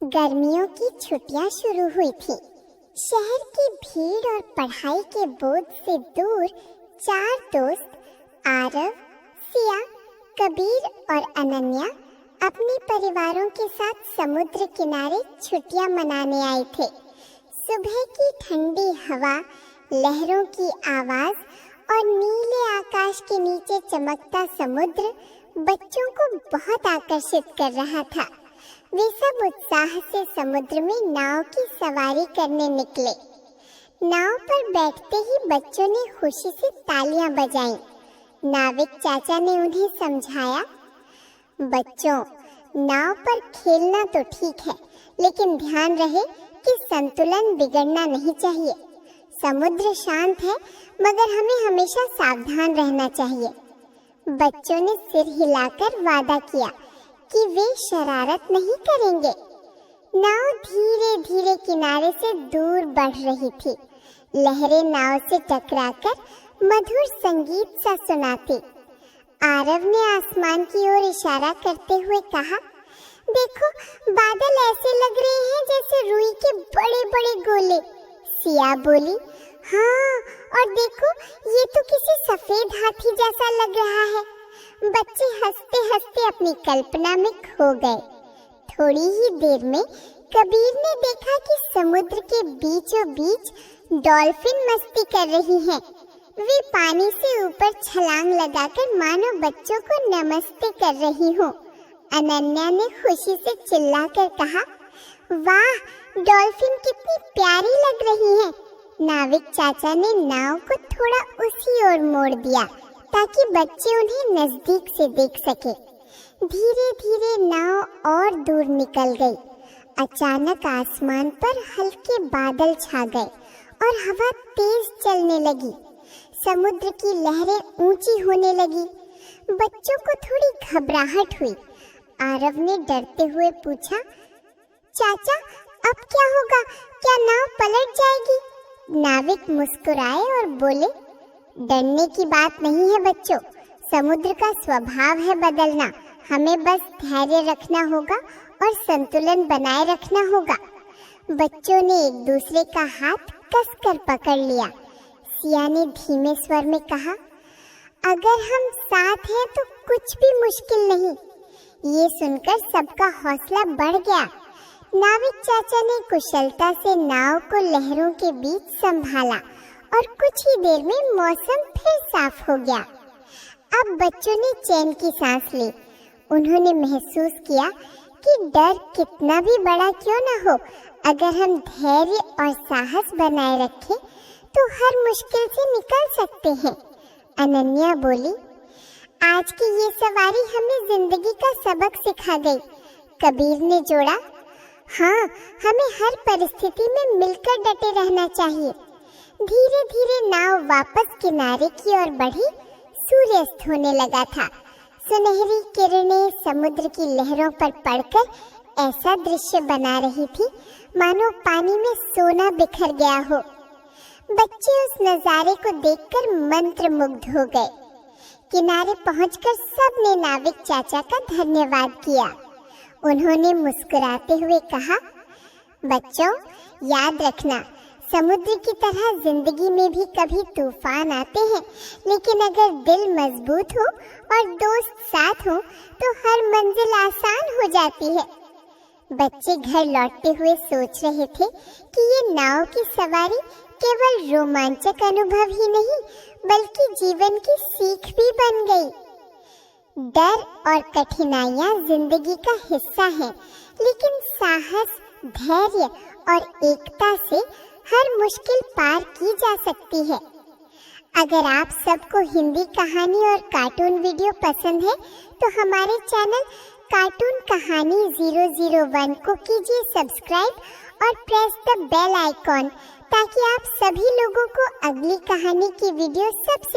गर्मियों की छुट्टियां शुरू हुई थी। शहर की भीड़ और पढ़ाई के बोझ से दूर चार दोस्त आरव, सिया, कबीर और अनन्या अपने परिवारों के साथ समुद्र किनारे छुट्टियां मनाने आए थे। सुबह की ठंडी हवा, लहरों की आवाज और नीले आकाश के नीचे चमकता समुद्र बच्चों को बहुत आकर्षित कर रहा था। वे सब उत्साह से समुद्र में नाव की सवारी करने निकले। नाव पर बैठते ही बच्चों ने खुशी से तालियां बजाईं। नाविक चाचा ने उन्हें समझाया, बच्चों, नाव पर खेलना तो ठीक है, लेकिन ध्यान रहे कि संतुलन बिगड़ना नहीं चाहिए। समुद्र शांत है, मगर हमें हमेशा सावधान रहना चाहिए। बच्चों ने सिर हिलाकर वादा किया कि वे शरारत नहीं करेंगे। नाव धीरे धीरे किनारे से दूर बढ़ रही थी। लहरें नाव से टकराकर मधुर संगीत सा सुनाती। आरव ने आसमान की ओर इशारा करते हुए कहा, देखो, बादल ऐसे लग रहे हैं जैसे रुई के बड़े बड़े गोले। सिया बोली, हाँ, और देखो, ये तो किसी सफेद हाथी जैसा लग रहा है। बच्चे हंसते हंसते अपनी कल्पना में खो गए। थोड़ी ही देर में कबीर ने देखा कि समुद्र के बीचों बीच डॉल्फिन मस्ती कर रही हैं। वे पानी से ऊपर छलांग लगाकर मानो बच्चों को नमस्ते कर रही हो। अनन्या ने खुशी से चिल्लाकर कहा, वाह, डॉल्फिन कितनी प्यारी लग रही हैं। नाविक चाचा ने नाव को थोड़ा उसी ओर मोड़ दिया ताकि बच्चे उन्हें नजदीक से देख सके। धीरे धीरे नाव और दूर निकल गई। अचानक आसमान पर हल्के बादल छा गए और हवा तेज चलने लगी। समुद्र की लहरें ऊंची होने लगी। बच्चों को थोड़ी घबराहट हुई। आरव ने डरते हुए पूछा, चाचा, अब क्या होगा? क्या नाव पलट जाएगी? नाविक मुस्कुराए और बोले, डरने की बात नहीं है बच्चों, समुद्र का स्वभाव है बदलना। हमें बस धैर्य रखना होगा और संतुलन बनाए रखना होगा। बच्चों ने एक दूसरे का हाथ कसकर पकड़ लिया। सिया ने धीमे स्वर में कहा, अगर हम साथ हैं तो कुछ भी मुश्किल नहीं। ये सुनकर सबका हौसला बढ़ गया। नाविक चाचा ने कुशलता से नाव को लहरों के बीच संभाला और कुछ ही देर में मौसम फिर साफ हो गया। अब बच्चों ने चैन की सांस ली। उन्होंने महसूस किया कि डर कितना भी बड़ा क्यों न हो, अगर हम धैर्य और साहस बनाए रखें तो हर मुश्किल से निकल सकते हैं। अनन्या बोली, आज की ये सवारी हमें जिंदगी का सबक सिखा गई। कबीर ने जोड़ा, हाँ, हमें हर परिस्थिति में मिलकर डटे रहना चाहिए। धीरे धीरे नाव वापस किनारे की ओर बढ़ी। सूर्यास्त होने लगा था। सुनहरी किरणें समुद्र की लहरों पर पड़कर ऐसा दृश्य बना रही थी मानो पानी में सोना बिखर गया हो। बच्चे उस नजारे को देखकर मंत्रमुग्ध हो गए। किनारे पहुंचकर सबने नाविक चाचा का धन्यवाद किया। उन्होंने मुस्कुराते हुए कहा, बच्चों, याद रखना, समुद्र की तरह जिंदगी में भी कभी तूफान आते हैं, लेकिन अगर दिल मजबूत हो और दोस्त साथ हो तो हर मंजिल आसान हो जाती है। बच्चे घर लौटते हुए सोच रहे थे कि ये नाव की सवारी केवल रोमांचक अनुभव ही नहीं, बल्कि जीवन की सीख भी बन गई। डर और कठिनाइयां जिंदगी का हिस्सा हैं, लेकिन साहस, धैर्य और एकता से हर मुश्किल पार की जा सकती है। अगर आप सबको हिंदी कहानी और कार्टून वीडियो पसंद है तो हमारे चैनल कार्टून कहानी 001 को कीजिए सब्सक्राइब और प्रेस द बेल आइकॉन, ताकि आप सभी लोगों को अगली कहानी की वीडियो सबसे